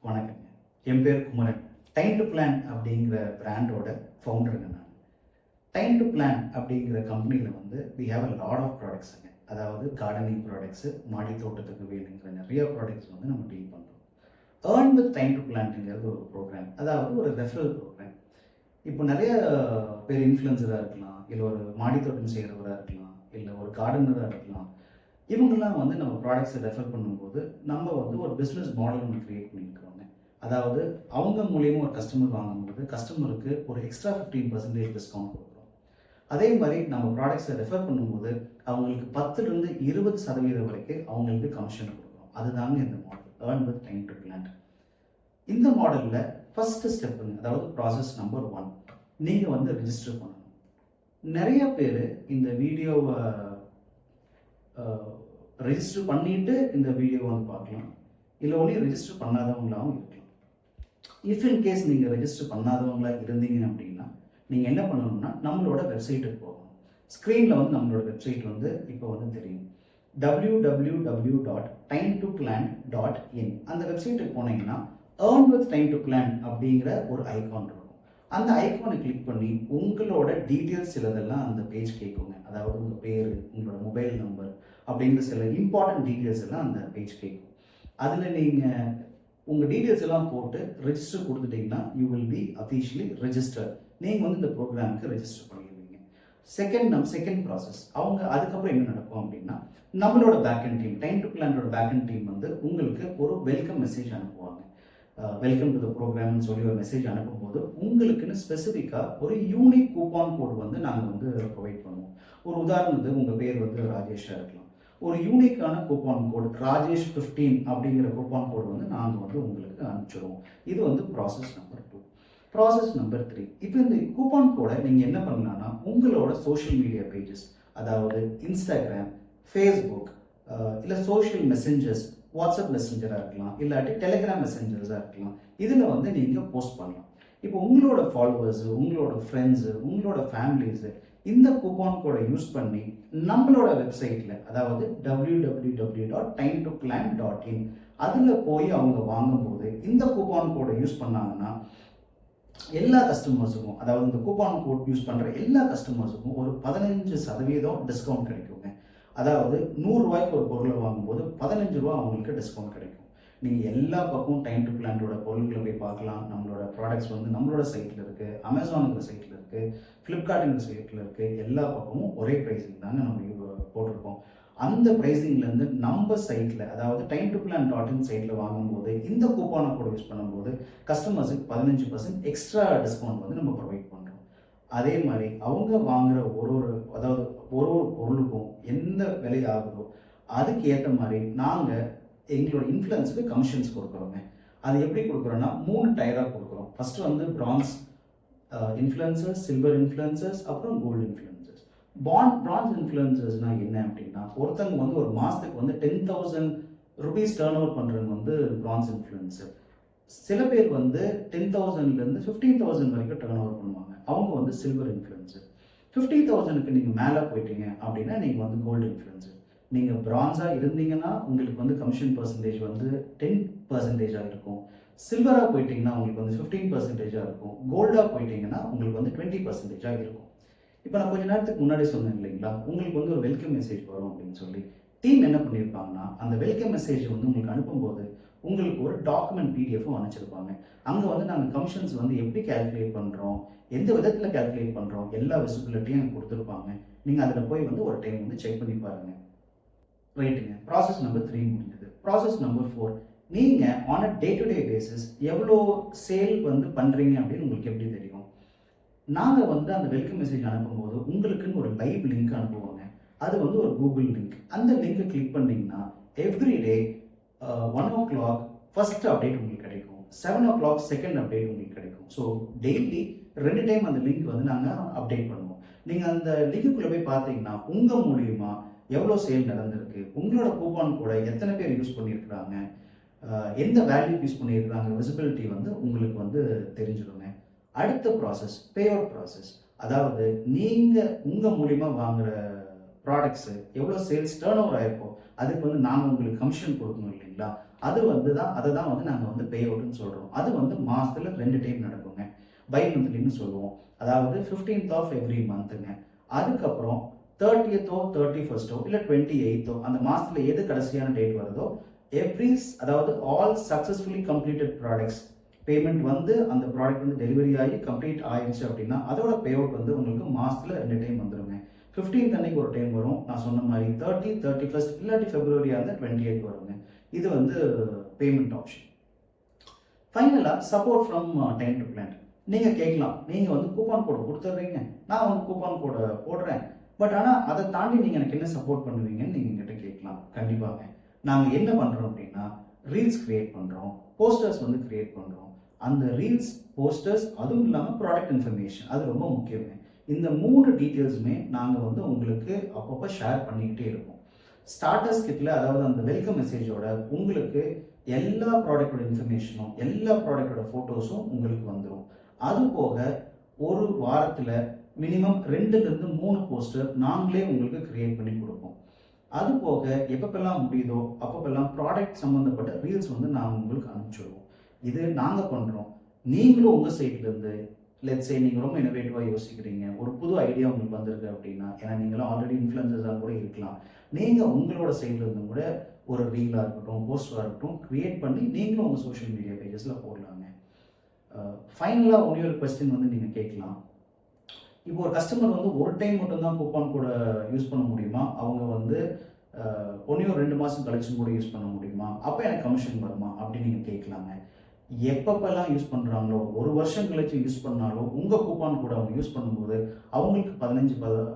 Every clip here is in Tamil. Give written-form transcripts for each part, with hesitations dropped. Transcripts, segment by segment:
வணக்கங்க. என் பேர் குமரன். டைம் டு பிளான் அப்படிங்கிற பிராண்டோட ஃபவுண்டருங்க நான். டைம் டு பிளான் அப்படிங்கிற கம்பெனியில் வந்து we have a lot of ப்ராடக்ட்ஸுங்க. அதாவது கார்டனிங் ப்ராடக்ட்ஸு, மாடி தோட்டத்துக்கு வேணுங்கிற நிறைய ப்ராடக்ட்ஸ் வந்து நம்ம டீல் பண்ணுறோம். ஏர்ன் வித் டைம் டு பிளான்ங்கிறது ஒரு ப்ரோக்ராம், அதாவது ஒரு ரெஃபரல் ப்ரோக்ராம். இப்போ நிறைய பேர் இன்ஃப்ளூயன்சராக இருக்கலாம், இல்லை ஒரு மாடி தோட்டம் செய்கிறவராக இருக்கலாம், இல்லை ஒரு கார்டனராக இருக்கலாம். இவங்கெல்லாம் வந்து நம்ம ப்ராடக்ட்ஸை ரெஃபர் பண்ணும்போது நம்ம வந்து ஒரு பிஸ்னஸ் மாடல் ஒன்று க்ரியேட் பண்ணியிருக்கிறோங்க. அதாவது அவங்க மூலியமாக ஒரு கஸ்டமர் வாங்கும்போது கஸ்டமருக்கு ஒரு எக்ஸ்ட்ரா 15% டிஸ்கவுண்ட் கொடுக்குறோம். அதே மாதிரி நம்ம ப்ராடக்ட்ஸை ரெஃபர் பண்ணும்போது அவங்களுக்கு 10லிருந்து 20% வரைக்கும் அவங்களுக்கு கமிஷன் கொடுக்குறோம். அதுதாங்க இந்த model, earn with time to plan. இந்த மாடலில் ஃபர்ஸ்ட் ஸ்டெப்புங்க, அதாவது ப்ராசஸ் நம்பர் 1, நீங்கள் வந்து ரெஜிஸ்டர் பண்ணணும். நிறைய பேர் இந்த வீடியோவை ரெஜிஸ்டர் பண்ணிட்டு இந்த வீடியோவை வந்து பார்க்கலாம், இல்லை ஒன்லி ரெஜிஸ்டர் பண்ணாதவங்களாகவும் இருக்கலாம். இஃப் இன் கேஸ் நீங்கள் ரெஜிஸ்டர் பண்ணாதவங்களா இருந்தீங்க அப்படின்னா நீங்கள் என்ன பண்ணணும்னா நம்மளோட வெப்சைட்டுக்கு போகணும். ஸ்க்ரீனில் வந்து நம்மளோட வெப்சைட் வந்து இப்போ வந்து தெரியும், www.timetoplan.in. அந்த வெப்சைட்டுக்கு போனீங்கன்னா earn with time to plan அப்படிங்கிற ஒரு ஐகான் இருக்கும். அந்த ஐகானை கிளிக் பண்ணி உங்களோட டீட்டெயில்ஸ் சிலதெல்லாம் அந்த பேஜ் கேட்குங்க. அதாவது உங்கள் பேர், உங்களோட மொபைல் நம்பர் அப்படிங்கிற சில இம்பார்ட்டன்ட் டீட்டெயில்ஸ் எல்லாம் அந்த பேஜ் கேட்கும். அதில் நீங்கள் உங்கள் டீட்டெயில்ஸ் எல்லாம் போட்டு ரெஜிஸ்டர் கொடுத்துட்டீங்கன்னா you will be officially register. நீங்கள் வந்து இந்த ப்ரோக்ராமுக்கு ரெஜிஸ்டர் பண்ணிடுவீங்க. செகண்ட் ப்ராசஸ், அவங்க அதுக்கப்புறம் என்ன நடக்கும் அப்படின்னா நம்மளோட பேக்கெண்ட் டீம், டைம் டு பிளானோட பேக்கெண்ட் டீம் வந்து உங்களுக்கு ஒரு வெல்கம் மெசேஜ் அனுப்புவாங்க. வெல்கம் டு த ப்ரோக்ராம்னு சொல்லி ஒரு மெசேஜ் அனுப்பும்போது உங்களுக்குன்னு ஸ்பெசிஃபிக்காக ஒரு யூனிக் கூப்பான் கோட் வந்து நாங்கள் வந்து ப்ரொவைட் பண்ணுவோம். ஒரு உதாரணத்துக்கு உங்கள் பேர் வந்து ராஜேஷாக இருக்கலாம், ஒரு யூனிக்கான கூப்பான் கோட் ராஜேஷ் 15 அப்படிங்கிற கூப்பான் கோட் வந்து நாங்கள் வந்து உங்களுக்கு அனுப்பிச்சிடுவோம். இது வந்து ப்ராசஸ் நம்பர் 2. ப்ராசஸ் நம்பர் 3, இப்போ இந்த கூப்பான் கோடை நீங்கள் என்ன பண்ணலாம்னா உங்களோட சோஷியல் மீடியா பேஜஸ், அதாவது இன்ஸ்டாகிராம், ஃபேஸ்புக், இல்லை சோஷியல் மெசஞ்சர்ஸ், வாட்ஸ்அப் மெசஞ்சராக இருக்கலாம், இல்லாட்டி டெலிகிராம் மெசஞ்சர்ஸாக இருக்கலாம், இதில் வந்து நீங்கள் போஸ்ட் பண்ணலாம். இப்போ உங்களோட ஃபாலோவர்ஸு, உங்களோட ஃப்ரெண்ட்ஸு, உங்களோட ஃபேமிலிஸு இந்த கூப்பான் கோடை யூஸ் பண்ணி நம்மளோட வெப்சைட்டில், அதாவது www.timetoplan.in அதில் போய் அவங்க வாங்கும்போது இந்த கூப்பான் கோடை யூஸ் பண்ணாங்கன்னா எல்லா கஸ்டமர்ஸுக்கும், அதாவது இந்த கூப்பான் கோட் யூஸ் பண்ணுற எல்லா கஸ்டமர்ஸுக்கும் ஒரு 15% டிஸ்கவுண்ட் கிடைக்குங்க. அதாவது 100 ரூபாய்க்கு ஒரு பொருளை வாங்கும்போது 15 ரூபா அவங்களுக்கு டிஸ்கவுண்ட் கிடைக்கும். நீங்கள் எல்லா பக்கமும் டைம் டு பிளானோட பொருட்களை போய் பார்க்கலாம். நம்மளோட ப்ராடக்ட்ஸ் வந்து நம்மளோட சைட்டில் இருக்குது, அமேசானுங்கிற சைட்டில் இருக்குது, ஃப்ளிப்கார்ட்டுங்கிற சைட்டில் இருக்குது. எல்லா பக்கமும் ஒரே ப்ரைஸிங் தாங்க நம்ம போட்டிருக்கோம். அந்த ப்ரைஸிங்லேருந்து நம்ம சைட்டில், அதாவது டைம் டு பிளான் .in சைட்டில் வாங்கும்போது இந்த கூப்பானை கூட யூஸ் பண்ணும்போது கஸ்டமர்ஸுக்கு 15% எக்ஸ்ட்ரா டிஸ்கவுண்ட் வந்து நம்ம ப்ரொவைட் பண்ணுறோம். அதே மாதிரி அவங்க வாங்குகிற ஒரு பொருளுக்கும் எந்த விலை ஆகுதோ அதுக்கு ஏற்ற மாதிரி நாங்கள் எங்களோட இன்ஃப்ளூயன்ஸுக்கு கமிஷன்ஸ் கொடுக்குறோங்க. அது எப்படி கொடுக்குறோன்னா 3 டயராக கொடுக்குறோம். ஃபர்ஸ்ட் வந்து பிரான்ஸ் இன்ஃப்ளூயன்சர்ஸ், சில்வர் இன்ஃப்ளூயன்சர்ஸ், அப்புறம் கோல்டு இன்ஃப்ளூயன்சர்ஸ். பிரான்ஸ் இன்ஃப்ளூயன்சர்ஸ்னா என்ன அப்படின்னா ஒருத்தங்க வந்து ஒரு மாதத்துக்கு வந்து 10,000 rupees டர்ன் ஓவர் பண்ணுறவங்க வந்து பிரான்ஸ் இன்ஃப்ளூயன்சர். சில பேர் வந்து 10,000லேருந்து 15,000 வரைக்கும் டர்ன் ஓவர் பண்ணுவாங்க, அவங்க வந்து சில்வர் இன்ஃப்ளூயன்சர். 50,000க்கு நீங்கள் மேலே போயிட்டீங்க அப்படின்னா நீங்கள் வந்து கோல்டு இன்ஃப்ளூயன்சர். நீங்கள் பிரான்ஸாக இருந்தீங்கன்னா உங்களுக்கு வந்து கமிஷன் பர்சன்டேஜ் வந்து 10% இருக்கும். சில்வராக போயிட்டீங்கன்னா உங்களுக்கு வந்து 15% இருக்கும். கோல்டாக போயிட்டீங்கன்னா உங்களுக்கு வந்து 20% இருக்கும். இப்போ நான் கொஞ்ச நேரத்துக்கு முன்னாடி சொன்னேன் இல்லைங்களா, உங்களுக்கு வந்து ஒரு வெல்கம் மெசேஜ் வரும் அப்படின்னு சொல்லி. டீம் என்ன பண்ணியிருப்பாங்கன்னா அந்த வெல்கம் மெசேஜ் வந்து உங்களுக்கு அனுப்பும்போது உங்களுக்கு ஒரு டாக்குமெண்ட் பிடிஎஃப்பும் அனுப்பிச்சிருப்பாங்க. அங்கே வந்து நாங்கள் கமிஷன்ஸ் வந்து எப்படி கேல்குலேட் பண்ணுறோம், எந்த விதத்தில் கேல்குலேட் பண்ணுறோம், எல்லா விசிபிலிட்டியும் எனக்கு கொடுத்துருப்பாங்க. நீங்கள் அதில் போய் வந்து ஒரு டைம் வந்து செக் பண்ணி பாருங்கள். ரைட்டுங்க. ப்ராசஸ் நம்பர் 3 முடிஞ்சது. ப்ராசஸ் நம்பர் 4, நீங்கள் on a day to day basis எவ்வளோ சேல் வந்து பண்ணுறீங்க அப்படின்னு உங்களுக்கு எப்படி தெரியும்? நாங்கள் வந்து அந்த வெல்கம் மெசேஜ் அனுப்பும்போது உங்களுக்குன்னு ஒரு லைவ் லிங்க் அனுப்புவாங்க. அது வந்து ஒரு கூகுள் லிங்க். அந்த லிங்கை கிளிக் பண்ணிங்கன்னா எவ்ரிடே 1 o'clock ஃபர்ஸ்ட் அப்டேட் உங்களுக்கு கிடைக்கும், 7 o'clock செகண்ட் அப்டேட் உங்களுக்கு கிடைக்கும். ஸோ டெய்லி 2 டைம் அந்த லிங்க் வந்து நாங்கள் அப்டேட் பண்ணுவோம். நீங்கள் அந்த லிங்க்குள்ளே போய் பார்த்தீங்கன்னா உங்கள் மூலியமாக எவ்வளோ சேல் நடந்திருக்கு, உங்களோட கூப்பான் கூட எத்தனை பேர் யூஸ் பண்ணியிருக்கிறாங்க, எந்த வேல்யூ யூஸ் பண்ணியிருக்கிறாங்க, விசிபிலிட்டி வந்து உங்களுக்கு வந்து தெரிஞ்சிடுங்க. அடுத்த ப்ராசஸ் பே அவுட் ப்ராசஸ். அதாவது நீங்கள் உங்கள் மூலியமாக வாங்குகிற ப்ராடக்ட்ஸு எவ்வளோ சேல்ஸ் டர்ன் ஓவர் ஆயிருக்கோ அதுக்கு வந்து நாங்கள் உங்களுக்கு கமிஷன் கொடுக்கணும் இல்லைங்களா, அது வந்து அதை தான் வந்து நாங்கள் வந்து பே அவுட்னு சொல்கிறோம். அது வந்து மாதத்தில் 2 டைம் நடக்குங்க. பை மந்த்லின்னு சொல்லுவோம். அதாவது 15th ஆஃப் எவ்ரி மந்த்துங்க. அதுக்கப்புறம் 30th 31st இல்லை 28th அந்த மாதத்தில் எது கடைசியான டேட் வருதோ அதாவது all successfully completed products payment வந்து அந்த ப்ராடக்ட் வந்து டெலிவரி ஆகி கம்ப்ளீட் ஆயிடுச்சு அப்படின்னா அதோட பே அவுட் வந்து உங்களுக்கு மாதத்தில் 2 டைம் வந்துருங்க. 15th அன்னைக்கு ஒரு டைம் வரும். நான் சொன்ன மாதிரி 30, 31st இல்லாட்டி February 28 வருங்க. இது வந்து பேமெண்ட் ஆப்ஷன். ஃபைனலாக support from time to plan. நீங்கள் கேட்கலாம், நீங்கள் வந்து கூப்பான் கோடு கொடுத்துட்றீங்க, நான் வந்து கூப்பான் கோடை போடுறேன், பட் ஆனால் அதை தாண்டி நீங்கள் எனக்கு என்ன சப்போர்ட் பண்ணுவீங்கன்னு நீங்கள் என்கிட்ட கேட்கலாம். கண்டிப்பாங்க. நாங்கள் என்ன பண்ணுறோம் அப்படின்னா ரீல்ஸ் கிரியேட் பண்ணுறோம், போஸ்டர்ஸ் வந்து கிரியேட் பண்ணுறோம். அந்த ரீல்ஸ், போஸ்டர்ஸ், அதுவும் இல்லாமல் ப்ராடக்ட் இன்ஃபர்மேஷன், அது ரொம்ப முக்கியங்க. இந்த 3 டீட்டெயில்ஸுமே நாங்கள் வந்து உங்களுக்கு அப்பப்போ ஷேர் பண்ணிக்கிட்டே இருப்போம். ஸ்டார்டர்ஸ் கிட்ல, அதாவது அந்த வெல்கம் மெசேஜோட உங்களுக்கு எல்லா ப்ராடக்டோட இன்ஃபர்மேஷனும் எல்லா ப்ராடக்டோட ஃபோட்டோஸும் உங்களுக்கு வந்துடும். அது போக ஒரு வாரத்தில் மினிமம் 2லேருந்து 3 போஸ்டர் நாங்களே உங்களுக்கு கிரியேட் பண்ணி கொடுப்போம். அது போக எப்பப்பெல்லாம் முடியுதோ அப்பப்பெல்லாம் ப்ராடக்ட் சம்மந்தப்பட்ட ரீல்ஸ் வந்து நாங்கள் உங்களுக்கு அனுப்பிச்சிடுவோம். இது நாங்கள் பண்ணுறோம். நீங்களும் உங்கள் சைட்லேருந்து லெட்ஸே நீங்கள் ரொம்ப இனோவேட்டிவாக யோசிக்கிறீங்க, ஒரு புது ஐடியா உங்களுக்கு வந்திருக்கு அப்படின்னா, ஏன்னா நீங்களும் ஆல்ரெடி இன்ஃப்ளூயன்சர்ஸாக கூட இருக்கலாம், நீங்கள் உங்களோட சைட்லேருந்து கூட ஒரு ரீலாக இருக்கட்டும், போஸ்டராக இருக்கட்டும் கிரியேட் பண்ணி நீங்களும் உங்கள் சோஷியல் மீடியா பேஜஸில் போடலாங்க. ஃபைனலாக ஒரு கொஸ்டின் வந்து நீங்கள் கேட்கலாம், இப்போ ஒரு கஸ்டமர் வந்து ஒரு டைம் மட்டும்தான் கூப்பான் கூட யூஸ் பண்ண முடியுமா, அவங்க வந்து 2 மாதம் கழிச்சும் கூட யூஸ் பண்ண முடியுமா, அப்போ எனக்கு கமிஷன் வருமா அப்படின்னு நீங்கள் கேட்கலாங்க. எப்பப்பெல்லாம் யூஸ் பண்ணுறாங்களோ, ஒரு வருஷம் கழிச்சு யூஸ் பண்ணாலும் உங்கள் கூப்பான் கூட அவங்க யூஸ் பண்ணும்போது அவங்களுக்கு 15%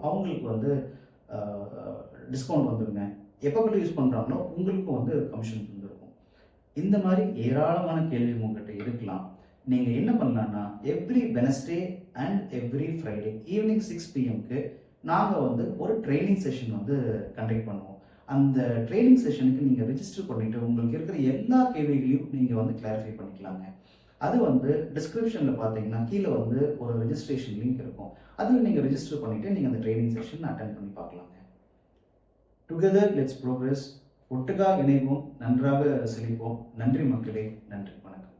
அவங்களுக்கு வந்து டிஸ்கவுண்ட் வந்துருங்க. எப்பப்பெல்லாம் யூஸ் பண்ணுறாங்களோ உங்களுக்கும் வந்து கமிஷன் வந்துருக்கும். இந்த மாதிரி ஏராளமான கேள்வி உங்ககிட்ட இருக்கலாம். நீங்கள் என்ன பண்ணலான்னா every Wednesday and every Friday evening 6 PM நாங்கள் வந்து ஒரு ட்ரைனிங் செஷன் வந்து கண்டக்ட் பண்ணுவோம். அந்த ட்ரைனிங் செஷனுக்கு நீங்கள் ரெஜிஸ்டர் பண்ணிவிட்டு உங்களுக்கு இருக்கிற எல்லா கேள்விகளையும் நீங்கள் வந்து கிளாரிஃபை பண்ணிக்கலாங்க. அது வந்து டிஸ்கிரிப்ஷனில் பார்த்தீங்கன்னா கீழே வந்து ஒரு ரெஜிஸ்ட்ரேஷன் லிங்க் இருக்கும். அதில் நீங்கள் ரெஜிஸ்டர் பண்ணிவிட்டு நீங்கள் அந்த ட்ரைனிங் செஷன் அட்டென்ட் பண்ணி பார்க்கலாங்க. Together let's progress. ஒட்டுக்காக இணைவோம், நன்றாக செழிப்போம். நன்றி மக்களே, நன்றி, வணக்கம்.